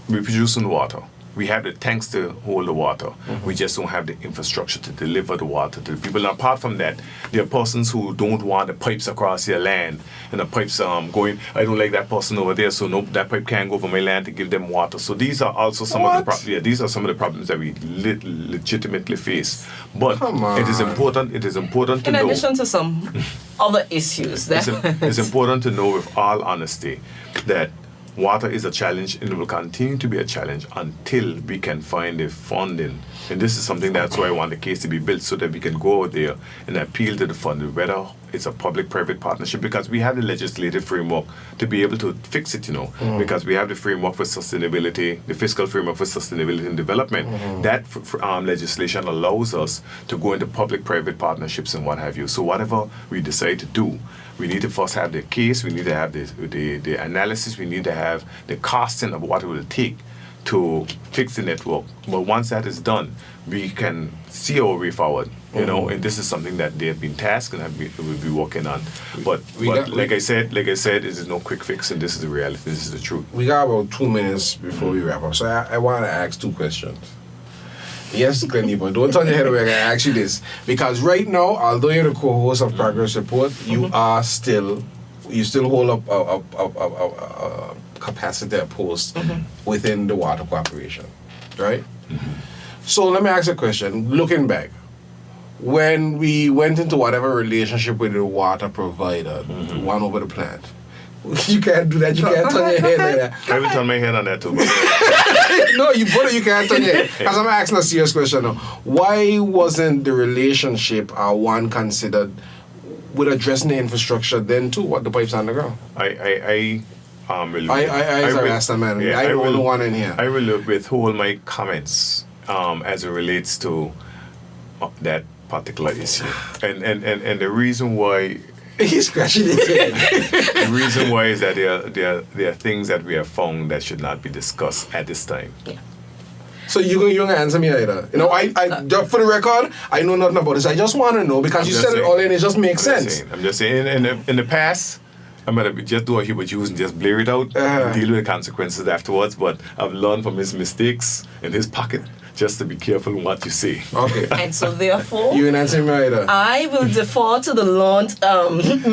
producing water. We have the tanks to hold the water. We just don't have the infrastructure to deliver the water to the people. And apart from that, there are persons who don't want the pipes across their land, and the pipes going, I don't like that person over there, so no, that pipe can't go over my land to give them water. So these are also some of the problems. Yeah, these are some of the problems that we legitimately face. But Come on. it is important to In know. addition to some other issues that It's important to know with all honesty that water is a challenge and it will continue to be a challenge until we can find the funding. And this is something that's why I want the case to be built so that we can go out there and appeal to the funding, whether it's a public-private partnership, because we have the legislative framework to be able to fix it, you know, because we have the framework for sustainability, the fiscal framework for sustainability and development. That legislation allows us to go into public-private partnerships and what have you. So whatever we decide to do, we need to first have the case, we need to have the analysis, we need to have the costing of what it will take to fix the network. But once that is done, we can see our way forward, you know, and this is something that they have been tasked and will be working on. But like I said, it is no quick fix, and this is the reality, this is the truth. we got about 2 minutes before we wrap up. So I want to ask 2 questions. Yes, Gleniva, don't turn your head away. I ask you this because right now, although you're the co-host of Progress Report, you still hold up a capacity post within the Water Corporation, right? So let me ask you a question. Looking back, when we went into whatever relationship with the water provider, one over the plant, you can't do that. You can't turn your head like that. I will turn my head on that too. But No, you can't turn your head. Because I'm asking a serious question now. Why wasn't the relationship one considered with addressing the infrastructure then too, what the pipes underground. I Rasta man. Yeah, I don't want in here. I will withhold my comments as it relates to that particular issue. And the reason why He's scratching his head. the reason why is that there are things that we have found that should not be discussed at this time. So you gonna answer me either? You know, I just for the record, I know nothing about this. I just want to know because I'm you just said it saying. all and it just makes sense. I'm just saying, in the past, I'm gonna just do a Hubert Hughes and just blare it out and deal with the consequences afterwards. But I've learned from his mistakes in his pocket just to be careful in what you say. Okay. And so therefore, You ain't answering me either. I will defer to the lawn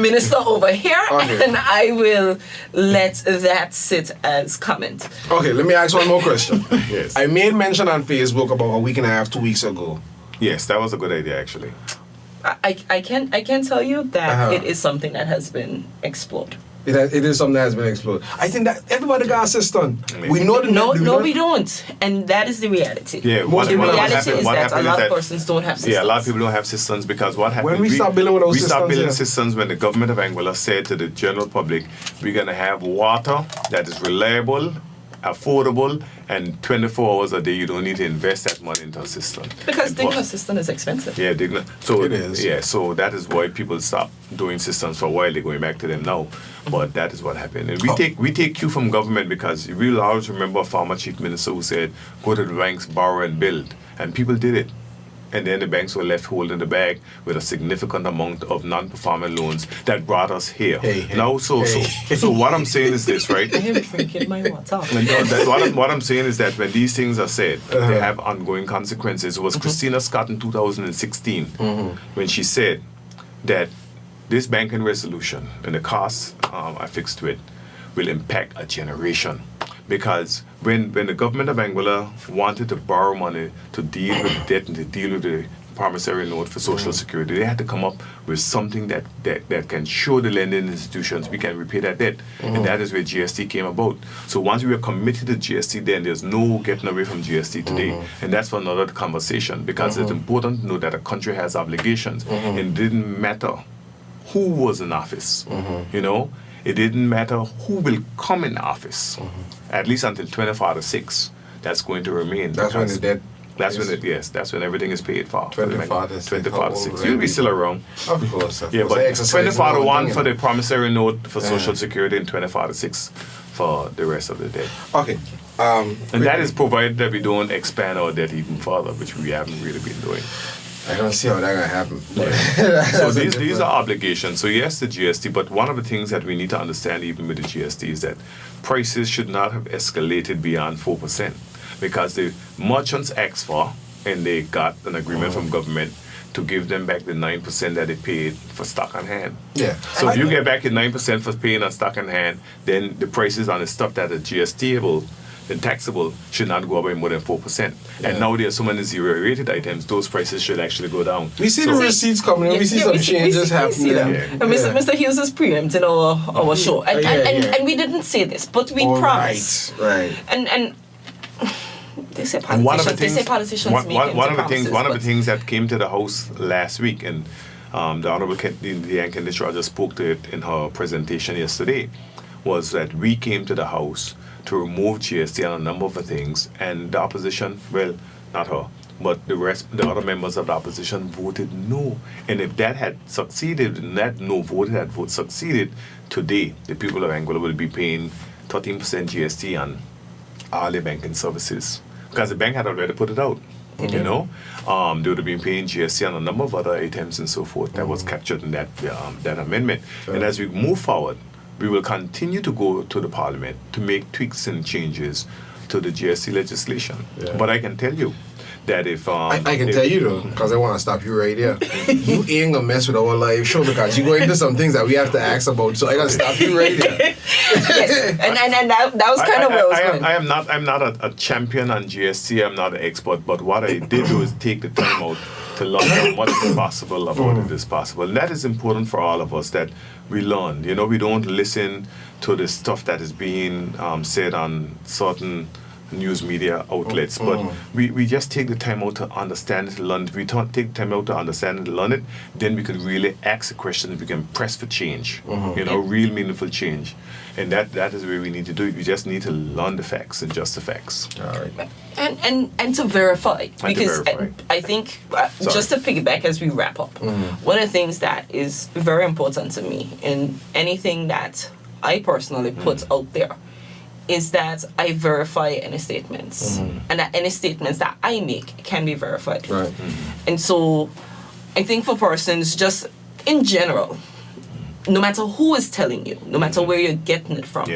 minister over here, Okay. and I will let that sit as comment. Okay, let me ask one more question. Yes. I made mention on Facebook about a week and a half, 2 weeks ago. Yes, that was a good idea actually. I can tell you that Uh-huh. it is something that has been explored. It is something that has been explored. I think that everybody got assistance. We know the No, we don't, and that is the reality. Yeah, The reality is what that a happened lot is of persons don't have systems. Yeah, a lot of people don't have systems because what happened? When we start building with those we start systems, building yeah. systems when the government of Angola said to the general public, we're gonna have water that is reliable, affordable, and 24 hours a day. You don't need to invest that money into a system. Because And Digna system is expensive. yeah, Digna. So It is. Yeah, so that is why people stop doing systems for a while. They're going back to them now, but that is what happened. And we take cue from government because we'll always remember a former chief minister who said, "Go to the banks, borrow and build," and people did it. And then the banks were left holding the bag with a significant amount of non-performing loans that brought us here. Hey, now, so what I'm saying is this, right? I am drinking my water. And what I'm saying is that when these things are said, they have ongoing consequences. It was Christina Scott in 2016 when she said that this banking resolution and the costs affixed to it will impact a generation. Because when the government of Angola wanted to borrow money to deal with debt and to deal with the promissory note for Social Security, they had to come up with something that can show the lending institutions we can repay that debt. And that is where GST came about. So once we were committed to GST, then there's no getting away from GST today. And that's for another conversation because it's important to know that a country has obligations. And it didn't matter who was in office, you know? It didn't matter who will come in office, at least until 24/6. That's going to remain. That's when because the debt. That's when that's when everything is paid for. 24/6. 24/6. You'll be still around. Of course. Yeah, but 24/1 for the the. promissory note for Social Security and 24/6 for the rest of the debt. Okay. And that is provided that we don't expand our debt even further, which we haven't really been doing. I don't see how that gonna happen. So these are obligations. So yes, the GST, but one of the things that we need to understand even with the GST is that prices should not have escalated beyond 4% because the merchants asked for and they got an agreement from government to give them back the 9% that they paid for stock on hand. Yeah. So if you get back your 9% for paying on stock on hand, then the prices on the stuff that are GST-able and taxable should not go up by more than 4%. And now there are so many zero-rated items; those prices should actually go down. We see the receipts coming in. We see some changes happening. And Mr. Hughes is preempting our show, and we didn't say this, but we promised. Right. And they say And politicians. One of the things that came to the House last week, and the Honorable Diane Kendisha just spoke to it in her presentation yesterday, was that we came to the House to remove GST on a number of things, and the opposition, well, not her, but the other members of the opposition voted no. And if that had succeeded, and that no vote had succeeded, today the people of Angola will be paying 13% GST on all their banking services. Because the bank had already put it out, you know. They would have been paying GST on a number of other items and so forth that was captured in that amendment. Sure. And as we move forward, we will continue to go to the Parliament to make tweaks and changes to the GST legislation. Yeah. But I can tell you that if... I can tell you though, because I want to stop you right there. You ain't gonna mess with our live show because you go into some things that we have to ask about. So I gotta stop you right there. Yes, and that was kind of where I was going. I'm not a champion on GST. I'm not an expert. But what I did do is take the time out to learn as much as possible about it as possible. And that is important for all of us, that we learn. You know, we don't listen to the stuff that is being said on certain news media outlets, but we just take the time out to understand it, learn it. We take the time out to understand it, learn it, then we can really ask the questions, we can press for change, real meaningful change. And that is where we need to do it. We just need to learn the facts and just the facts. All right. And to verify. Because I think, just to piggyback as we wrap up, one of the things that is very important to me in anything that I personally put out there is that I verify any statements. And that any statements that I make can be verified. Right. And so I think for persons, just in general, no matter who is telling you, no matter where you're getting it from,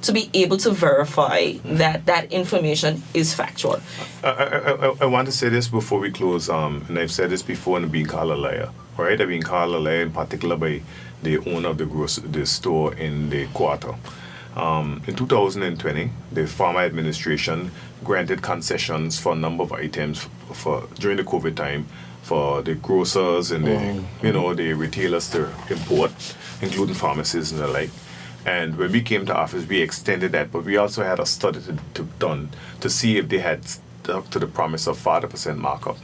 to be able to verify that that information is factual. I want to say this before we close, and I've said this before, and I've been called a liar, right? I've been called a liar in particular by the owner of the store in the quarter. In 2020, the Pharma Administration granted concessions for a number of items for during the COVID time for the grocers and the retailers to import, including pharmacies and the like. And when we came to office, we extended that, but we also had a study done to see if they had stuck to the promise of 40% markup.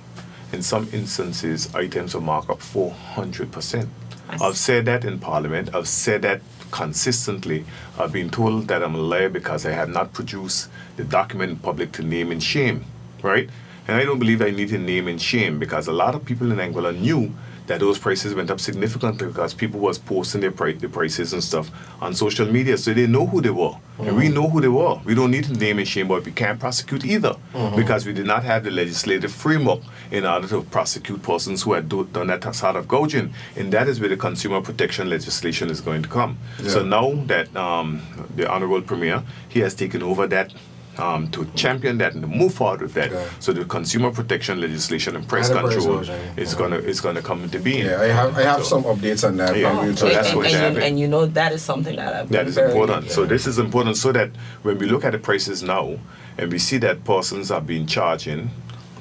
In some instances, items were marked up 400%. I've said that in Parliament. I've said that consistently. I've been told that I'm a liar because I have not produced the document in public to name and shame, right? And I don't believe I need to name and shame because a lot of people in Angola knew that those prices went up significantly because people was posting the prices and stuff on social media, so they know who they were. And we know who they were. We don't need to name and shame, but we can't prosecute either because we did not have the legislative framework in order to prosecute persons who had done that sort of gouging. And that is where the consumer protection legislation is going to come. Yeah. So now that the Honorable Premier, he has taken over that to champion that and to move forward with that. Yeah. So the consumer protection legislation and price control is gonna come into being. Yeah, I have some updates on that. Yeah. So that's going to happen. And that is something that is important. So this is important so that when we look at the prices now and we see that persons are being charging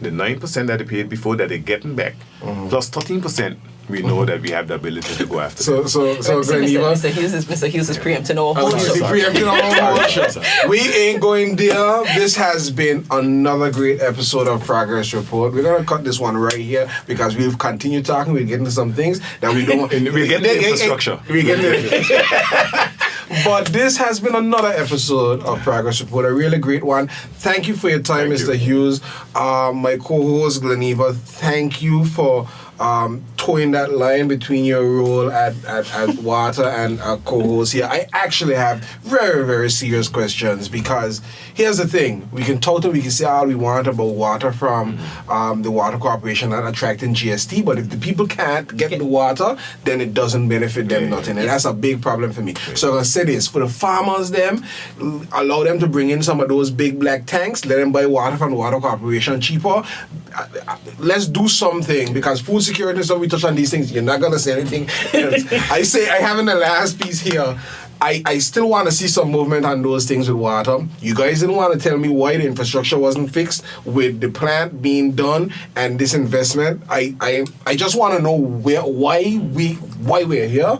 the 9% that they paid before that they're getting back plus 13%. We know that we have the ability to go after. So Mr. Hughes is preempting our whole show. We ain't going there. This has been another great episode of Progress Report. We're gonna cut this one right here because we've continued talking. We're getting to some things that we don't. We get the infrastructure. We get the. But this has been another episode of Progress Report, a really great one. Thank you for your time, Mr. Hughes. My co-host, Gleniva, thank you for towing that line between your role at Water and our co-host here. I actually have very, very serious questions because here's the thing. We can say all we want about water from the Water Corporation and attracting GST, but if the people can't get the water, then it doesn't benefit them nothing. And that's a big problem for me. So I'm going to say this. For the farmers, allow them to bring in some of those big black tanks, let them buy water from the Water Corporation cheaper. Let's do something because food security is so we touch on these things. You're not going to say anything else. I have in the last piece here, I still want to see some movement on those things with water. You guys didn't want to tell me why the infrastructure wasn't fixed with the plant being done and this investment. I just want to know why we're here.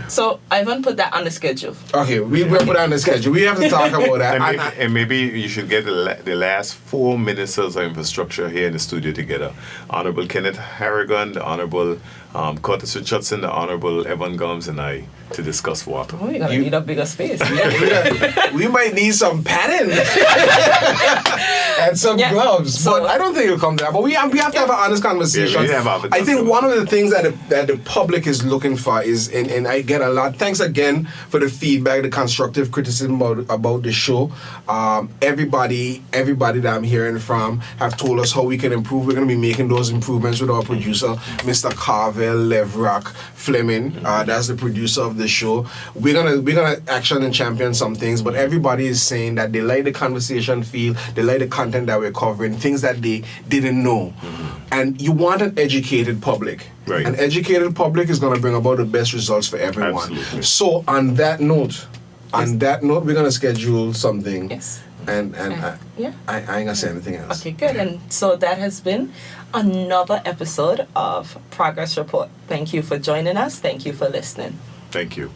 So Ivan put that on the schedule. Okay, we'll put that on the schedule. We have to talk about that. And maybe you should get the last 4 ministers of infrastructure here in the studio together. Honorable Kenneth Harrigan, the Honorable Curtis Richardson, the Honorable Evan Gums, and I to discuss water. Oh, you're going to need a bigger space. We might need some padding and some gloves. But I don't think it'll come to that. But we have to have an honest conversation. I think one of the things that the public is looking for is, and I get a lot, thanks again for the feedback, the constructive criticism about the show. Everybody that I'm hearing from have told us how we can improve. We're going to be making those improvements with our producer, Mr. Carvel Levrock Fleming. That's the producer of the show. We're gonna action and champion some things, but everybody is saying that they like the conversation feel, they like the content that we're covering, things that they didn't know. And you want an educated public. Right. An educated public is gonna bring about the best results for everyone. Absolutely. So on that note, we're gonna schedule something. Yes. And I ain't gonna say anything else. Okay, good. And so that has been another episode of Progress Report. Thank you for joining us. Thank you for listening. Thank you.